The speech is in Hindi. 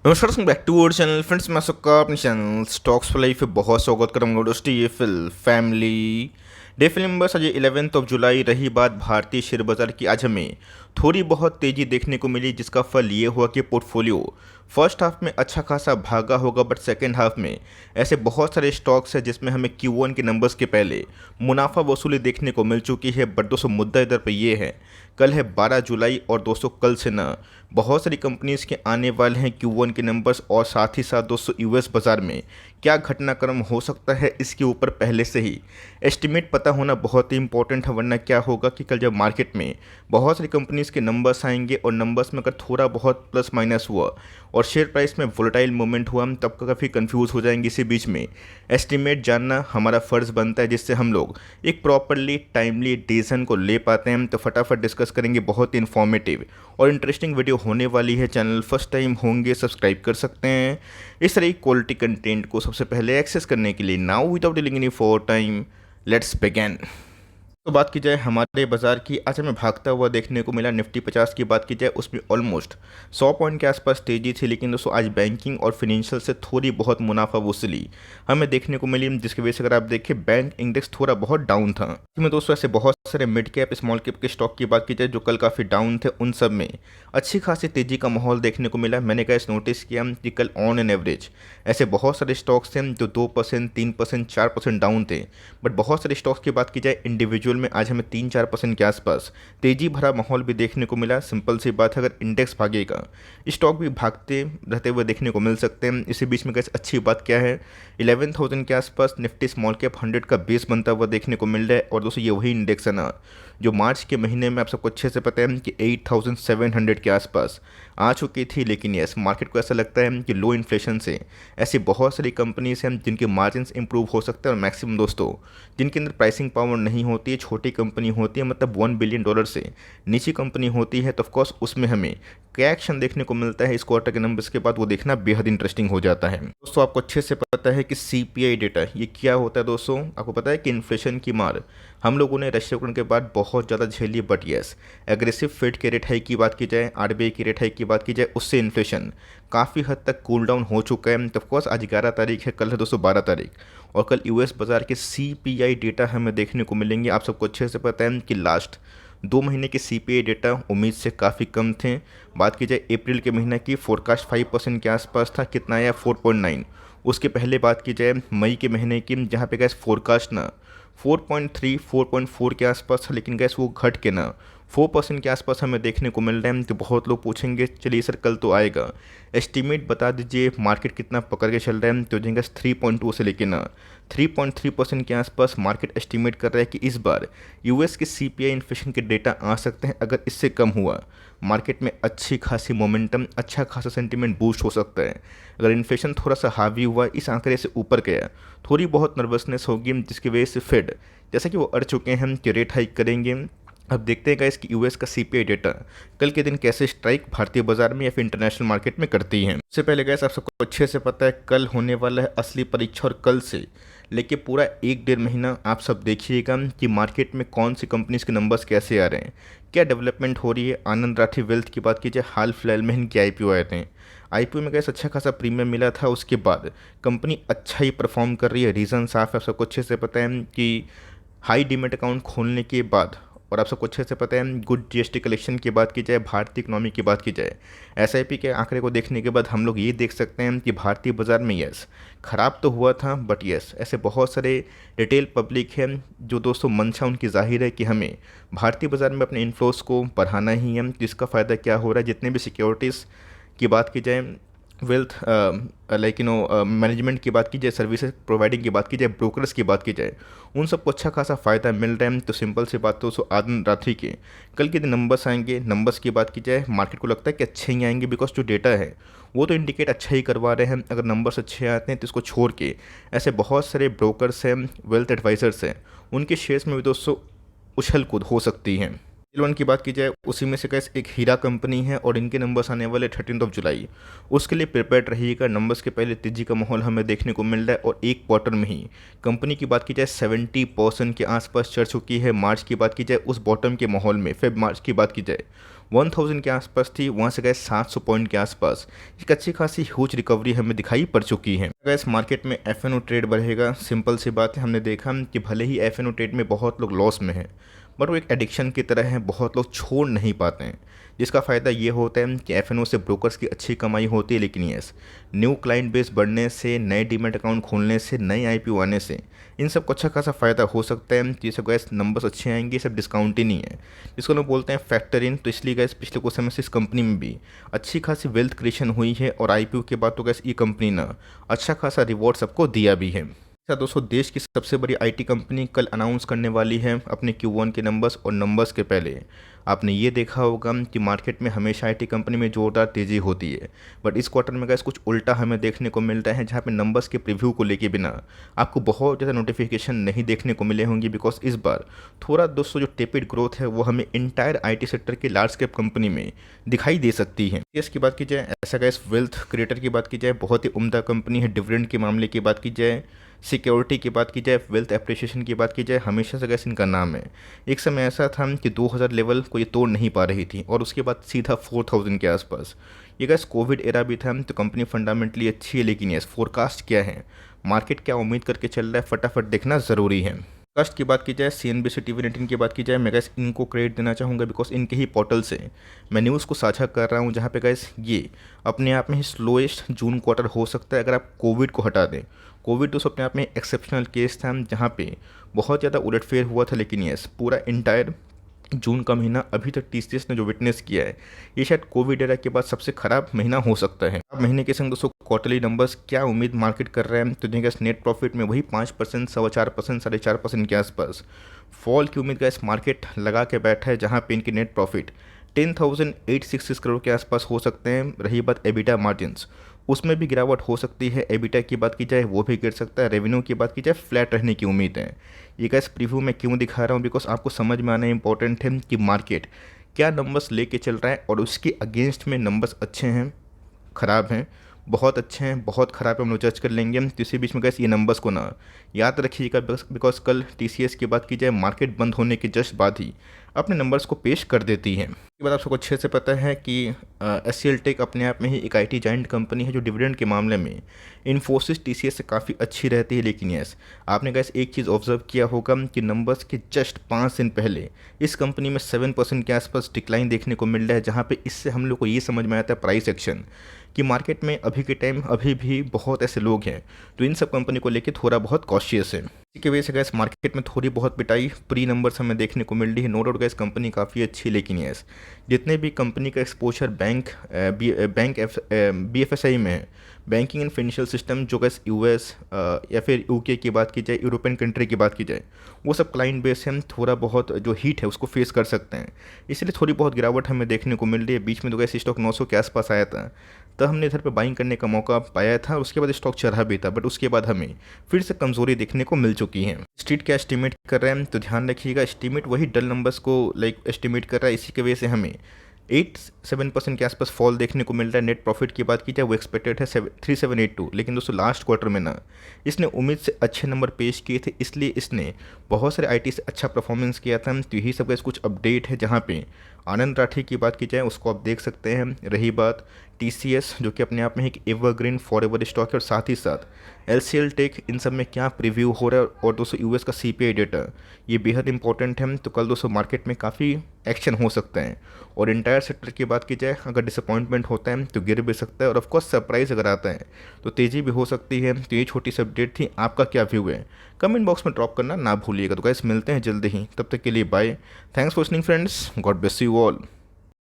नमस्कार, welcome back to our channel friends. मैं सबका अपने चैनल स्टॉक्स फॉर लाइफ पे बहुत स्वागत करूँगा। दोस्तों, ये फैमिली डे फिल्म नंबर आज 11 जुलाई रही बात भारतीय शेयर बाजार की। आज हमें थोड़ी बहुत तेज़ी देखने को मिली, जिसका फल ये हुआ कि पोर्टफोलियो फर्स्ट हाफ में अच्छा खासा भागा होगा, बट सेकेंड हाफ में ऐसे बहुत सारे स्टॉक्स हैं जिसमें हमें Q1 के नंबर्स के पहले मुनाफा वसूली देखने को मिल चुकी है। बट दोस्तों, मुद्दा इधर पे ये है, कल है 12 जुलाई और दोस्तों कल से ना बहुत सारी कंपनीज के आने वाले हैं Q1 के नंबर्स, और साथ ही साथ दोस्तों यूएस बाज़ार में क्या घटनाक्रम हो सकता है इसके ऊपर पहले से ही एस्टिमेट पता होना बहुत ही इंपॉर्टेंट है। वरना क्या होगा कि कल जब मार्केट में बहुत सारी कंपनीज के नंबर्स आएंगे और नंबर्स में अगर थोड़ा बहुत प्लस माइनस हुआ और शेयर प्राइस में वोलेटाइल मूवमेंट हुआ, हम तब काफ़ी कंफ्यूज हो जाएंगे। इसी बीच में एस्टिमेट जानना हमारा फ़र्ज़ बनता है, जिससे हम लोग एक प्रॉपरली टाइमली डिसीजन को ले पाते हैं। तो फटाफट डिस्कस करेंगे, बहुत ही इन्फॉर्मेटिव और इंटरेस्टिंग वीडियो होने वाली है। चैनल फर्स्ट टाइम होंगे सब्सक्राइब कर सकते हैं इस तरह की क्वालिटी कंटेंट को सबसे पहले एक्सेस करने के लिए। Now without dealing any for time, let's begin. तो बात की जाए हमारे बाजार की, आज हमें भागता हुआ देखने को मिला। निफ्टी 50 की बात की जाए, उसमें ऑलमोस्ट 100 पॉइंट के आसपास तेजी थी, लेकिन दोस्तों आज बैंकिंग और फिनेंशियल से थोड़ी बहुत मुनाफा वसूली हमें देखने को मिली, जिसकी वजह से अगर आप देखें बैंक इंडेक्स थोड़ा बहुत डाउन था। इसमें दोस्तों ऐसे बहुत सारे मिड कैप स्मॉल कैप के स्टॉक की बात की जाए जो कल काफ़ी डाउन थे, उन सब में अच्छी खासी तेजी का माहौल देखने को मिला। मैंने कैसे नोटिस किया कि कल ऑन एन एवरेज ऐसे बहुत सारे स्टॉक्स थे जो 2%, 3%, 4% डाउन थे। बट बहुत सारे स्टॉक्स की बात की जाए इंडिविजुअल में, आज हमें 3-4% के आसपास तेजी भरा माहौल भी देखने को मिला। सिंपल सी बात है, अगर इंडेक्स भागेगा स्टॉक भी भागते रहते हुए देखने को मिल सकते हैं। इसी बीच में कैसे अच्छी बात क्या है, 11,000 के आसपास निफ्टी स्मॉल कैप 100 का बेस बनता हुआ देखने को मिल रहा है। और दोस्तों ये वही इंडेक्स है ना जो मार्च के महीने में आप सबको अच्छे से पता है कि 8,700 के आसपास आ चुकी थी। लेकिन यस, मार्केट को ऐसा लगता है कि लो इन्फ्लेशन से ऐसी बहुत सारी कंपनीज हैं जिनके मार्जिन्स इंप्रूव हो सकते हैं, और मैक्सिमम दोस्तों जिनके अंदर प्राइसिंग पावर नहीं होती है, छोटी कंपनी होती है, मतलब $1 बिलियन से नीचे कंपनी होती है, तो ऑफकोर्स उसमें हमें क्या एक्शन देखने को मिलता है इस क्वार्टर के नंबर्स के बाद, वो देखना बेहद इंटरेस्टिंग हो जाता है। दोस्तों आपको अच्छे से पता है कि सीपीआई डेटा ये क्या होता है। दोस्तों आपको पता है कि इन्फ्लेशन की मार हम लोगों ने रशिया यूक्रेन के बाद बहुत ज़्यादा झेली। बट यस, एग्रेसिव फेड के रेट हाइक की बात की जाए, आरबीआई की रेट हाइक की बात की जाए, उससे इन्फ्लेशन काफ़ी हद तक कूल डाउन हो चुका है। तो ऑफकोर्स आज 11 तारीख है, कल है दोस्तों 12 तारीख, और कल यूएस बाज़ार के सीपीआई डेटा हमें देखने को मिलेंगे। आप सबको अच्छे से पता है कि लास्ट 2 महीने के सीपीआई डेटा उम्मीद से काफ़ी कम थे। बात की जाए अप्रैल के महीने की, फोरकास्ट 5% के आसपास था, कितना आया 4.9। उसके पहले बात की जाए मई के महीने की, जहाँ पे गैस फोरकास्ट ना 4.3, 4.4 के आसपास था, लेकिन गैस वो घट के ना 4% के आसपास हमें देखने को मिल रहा है। तो बहुत लोग पूछेंगे चलिए सर कल तो आएगा, एस्टीमेट बता दीजिए मार्केट कितना पकड़ के चल रहा है। तो गैस 3.2 से लेकर ना 3.3% के आसपास मार्केट एस्टीमेट कर रहा है कि इस बार यूएस के सीपीआई इन्फ्लेशन के डेटा आ सकते हैं। अगर इससे कम हुआ, मार्केट में अच्छी खासी मोमेंटम, अच्छा खासा सेंटीमेंट बूस्ट हो सकता है। अगर इन्फ्लेशन थोड़ा सा हावी हुआ, इस आंकड़े से ऊपर गया, थोड़ी बहुत नर्वसनेस होगी, जिसकी वजह से फेड जैसा कि वो अड़ चुके हैं कि रेट हाइक करेंगे। अब देखते हैं गाइस कि यूएस का सीपीआई डेटा कल के दिन कैसे स्ट्राइक भारतीय बाजार में या फिर इंटरनेशनल मार्केट में करती है। उससे पहले गाइस आप सबको अच्छे से पता है कल होने वाला है असली परीक्षा, और कल से लेके पूरा 1-1.5 महीना आप सब देखिएगा कि मार्केट में कौन सी कंपनीज के नंबर्स कैसे आ रहे हैं, क्या डेवलपमेंट हो रही है। आनंद राठी वेल्थ की बात कीजिए, हाल फिलहाल में इनके आईपीओ आए थे, आईपीओ में गैस अच्छा खासा प्रीमियम मिला था। उसके बाद कंपनी अच्छा ही परफॉर्म कर रही है। रीज़न साफ है, आप सबको अच्छे से पता है कि हाई डीमेट अकाउंट खोलने के बाद, और आप सबको अच्छे से पता है गुड जीएसटी कलेक्शन की बात की जाए, भारतीय इकोनॉमी की बात की जाए, एसआईपी के आंकड़े को देखने के बाद हम लोग ये देख सकते हैं कि भारतीय बाजार में यस खराब तो हुआ था, बट यस ऐसे बहुत सारे रिटेल पब्लिक हैं जो दोस्तों मंशा उनकी जाहिर है कि हमें भारतीय बाजार में अपने इन्फ्लोस को बढ़ाना ही है। जिसका फ़ायदा क्या हो रहा है, जितने भी सिक्योरिटीज़ की बात की जाए, वेल्थ लाइक मैनेजमेंट की बात की जाए, सर्विसेज प्रोवाइडिंग की बात की जाए, ब्रोकर्स की बात की जाए, उन सबको अच्छा खासा फ़ायदा मिल रहा है। तो सिंपल सी बात तो आनंद रात्रि के कल के दिन नंबर्स आएंगे, नंबर्स की बात की जाए मार्केट को लगता है कि अच्छे ही आएंगे, बिकॉज जो डेटा है वो तो इंडिकेट अच्छा ही करवा रहे हैं। अगर नंबर्स अच्छे आते हैं तो इसको छोड़ के ऐसे बहुत सारे ब्रोकर्स हैं, वेल्थ एडवाइजर्स हैं, उनके शेयर्स में भी दोस्तों उछल कूद हो सकती है। वन की बात की जाए, उसी में से कैसे एक हीरा कंपनी है, और इनके नंबर्स आने वाले 13 जुलाई, उसके लिए प्रिपेयर्ड रहिएगा। नंबर्स के पहले तेजी का माहौल हमें देखने को मिल रहा है, और एक क्वार्टर में ही कंपनी की बात की जाए 70% के आसपास चढ़ चुकी है। मार्च की बात की जाए उस बॉटम के माहौल में, फेब मार्च की बात की जाए 1000 के आसपास थी, वहाँ से गैस 700 पॉइंट के आसपास एक अच्छी खासी ह्यूज रिकवरी हमें दिखाई पड़ चुकी है। गैस मार्केट में एफ ट्रेड बढ़ेगा, सिंपल सी बात है। हमने देखा कि भले ही एफ ट्रेड में बहुत लोग लॉस में हैं, बट वो एक एडिक्शन की तरह है, बहुत लोग छोड़ नहीं पाते हैं। जिसका फ़ायदा ये होता है कि एफ से ब्रोकर्स की अच्छी कमाई होती है, लेकिन यस, न्यू क्लाइंट बेस बढ़ने से, नए डीमैट अकाउंट खोलने से, नए आईपीओ आने से इन सब को अच्छा खासा फ़ायदा हो सकता है। ये सब गैस नंबर्स अच्छे आएंगे, सब डिस्काउंट ही नहीं है, जिसको लोग बोलते हैं फैक्टर इन। तो इसलिए गैस पिछले कुछ समय से इस कंपनी में भी अच्छी खासी वेल्थ क्रिएशन हुई है, और आईपीओ के बाद तो गैस ये कंपनी ना अच्छा खासा रिवॉर्ड सबको दिया भी है। अच्छा दोस्तों, देश की सबसे बड़ी आईटी कंपनी कल अनाउंस करने वाली है अपने Q1 के नंबर्स, और नंबर्स के पहले आपने ये देखा होगा कि मार्केट में हमेशा आईटी कंपनी में जोरदार तेज़ी होती है, बट इस क्वार्टर में गैस कुछ उल्टा हमें देखने को मिल रहा है, जहाँ पे नंबर्स के प्रीव्यू को लेके बिना आपको बहुत ज़्यादा नोटिफिकेशन नहीं देखने को मिले होंगे, बिकॉज इस बार थोड़ा दोस्तों जो टेपिड ग्रोथ है वो हमें इंटायर आईटी सेक्टर के लार्ज कैप कंपनी में दिखाई दे सकती है। इसकी बात की जाए, ऐसा गैस वेल्थ क्रिएटर की बात की जाए, बहुत ही उम्दा कंपनी है। डिविडेंड के मामले की बात की जाए, सिक्योरिटी की बात की जाए, वेल्थ एप्रिसिएशन की बात की जाए, हमेशा से गैस इनका नाम है। एक समय ऐसा था कि 2000 लेवल को ये तोड़ नहीं पा रही थी, और उसके बाद सीधा 4000 के आसपास। ये गैस कोविड एरा भी था, तो कंपनी फंडामेंटली अच्छी है, लेकिन यस फोरकास्ट क्या है, मार्केट क्या उम्मीद करके चल रहा है, फटाफट देखना ज़रूरी है। कास्ट की बात की जाए, CNBC TV19 की बात की जाए, मैं गैस इनको क्रेडिट देना चाहूँगा, बिकॉज इनके ही पोर्टल से मैं न्यूज़ को साझा कर रहा हूँ, जहाँ पे गैस ये अपने आप में ही स्लोएस्ट जून क्वार्टर हो सकता है अगर आप कोविड को हटा दें। कोविड तो अपने आप में एक्सेप्शनल केस था, जहाँ पे बहुत ज़्यादा उलटफेर हुआ था, लेकिन यस पूरा इंटायर जून का महीना अभी तक TCS ने जो विटनेस किया है, ये शायद कोविड एरा के बाद सबसे खराब महीना हो सकता है। अब महीने के संग दोस्तों क्वार्टरली नंबर्स क्या उम्मीद मार्केट कर रहे हैं, तो देखिए नेट प्रॉफिट में वही 5%, 4.25%, 4.5% के आसपास फॉल की उम्मीद गैस मार्केट लगा के बैठा है, जहाँ पे इनकी नेट प्रॉफिट 10,866 करोड़ के आसपास हो सकते हैं। रही बात एबिटा मार्जिन्स, उसमें भी गिरावट हो सकती है। एबिटा की बात की जाए वो भी गिर सकता है। रेवेन्यू की बात की जाए फ्लैट रहने की उम्मीद है। ये गैस प्रीव्यू में क्यों दिखा रहा हूँ, बिकॉज आपको समझ में आना इंपॉर्टेंट है कि मार्केट क्या नंबर्स लेके चल रहा है, और उसके अगेंस्ट में नंबर्स अच्छे हैं, ख़राब हैं, बहुत अच्छे हैं, बहुत ख़राब है, हम लोग जज कर लेंगे। तो इसी बीच में गैस ये नंबर्स को ना याद रखिएगा, बिकॉज कल TCS की बात की जाए, मार्केट बंद होने के जस्ट बाद ही अपने नंबर्स को पेश कर देती है। इसके बाद आप सबको अच्छे से पता है कि HCL टेक अपने आप में ही एक IT जाइंट कंपनी है, जो डिविडेंड के मामले में इन्फोसिस TCS से काफ़ी अच्छी रहती है। लेकिन यस, आपने गैस एक चीज़ ऑब्जर्व किया होगा कि नंबर्स के जस्ट 5 दिन पहले इस कंपनी में 7% के आसपास डिक्लाइन देखने को मिल रहा है, जहाँ पे इससे हम लोग को ये समझ में आता है प्राइस एक्शन कि मार्केट में अभी के टाइम अभी भी बहुत ऐसे लोग हैं तो इन सब कंपनी को लेके थोड़ा बहुत कॉशियस है। इसी की वजह से गैस मार्केट में थोड़ी बहुत पिटाई प्री नंबर्स हमें देखने को मिल रही है। नो डाउट गैस कंपनी काफ़ी अच्छी, लेकिन यस जितने भी कंपनी का एक्सपोजर BFSI में है, बैंकिंग एंड फाइनेंशियल सिस्टम, जो गैस US या फिर UK की बात की जाए, यूरोपियन कंट्री की बात की जाए, वो सब क्लाइंट बेस है, थोड़ा बहुत जो हीट है उसको फेस कर सकते हैं, इसलिए थोड़ी बहुत गिरावट हमें देखने को मिल रही है। बीच में तो गैस स्टॉक 900 के आसपास आया था, तब हमने इधर पे बाइंग करने का मौका पाया था, उसके बाद स्टॉक चढ़ा भी था, बट उसके बाद हमें फिर से कमजोरी देखने को मिल चुकी है। स्ट्रीट क्या एस्टिमेट कर रहे हैं, तो ध्यान रखिएगा, एस्टिमेट वही डल नंबर्स को एस्टिमेट कर रहा है। इसी की वजह से हमें 8-7% के आसपास फॉल देखने को मिल रहा है। नेट प्रॉफिट की बात की जाए वो एक्सपेक्टेड है 3782, लेकिन दोस्तों लास्ट क्वार्टर में ना इसने उम्मीद से अच्छे नंबर पेश किए थे, इसलिए इसने बहुत सारे IT से अच्छा परफॉर्मेंस किया था। तो यही सब कुछ अपडेट है, जहाँ पे आनंद राठी की बात की जाए उसको आप देख सकते हैं। रही बात TCS, जो कि अपने आप में एक एवरग्रीन फॉरएवर स्टॉक है, और साथ ही साथ LCL टेक, इन सब में क्या प्रीव्यू हो रहा है, और दोस्तों US का CPI डेटा, ये बेहद इंपॉर्टेंट है। तो कल दोस्तों मार्केट में काफ़ी एक्शन हो सकता है, और इंटायर सेक्टर की बात की जाए अगर डिसअपॉइंटमेंट होता है तो गिर भी सकता है, और ऑफकोर्स सरप्राइज अगर आता है तो तेज़ी भी हो सकती है। तो ये छोटी सी अपडेट थी, आपका क्या व्यू है कमेंट बॉक्स में ड्रॉप करना ना भूलिएगा। तो गाइस मिलते हैं जल्दी ही, तब तक के लिए bye, thanks for listening friends, God bless you all.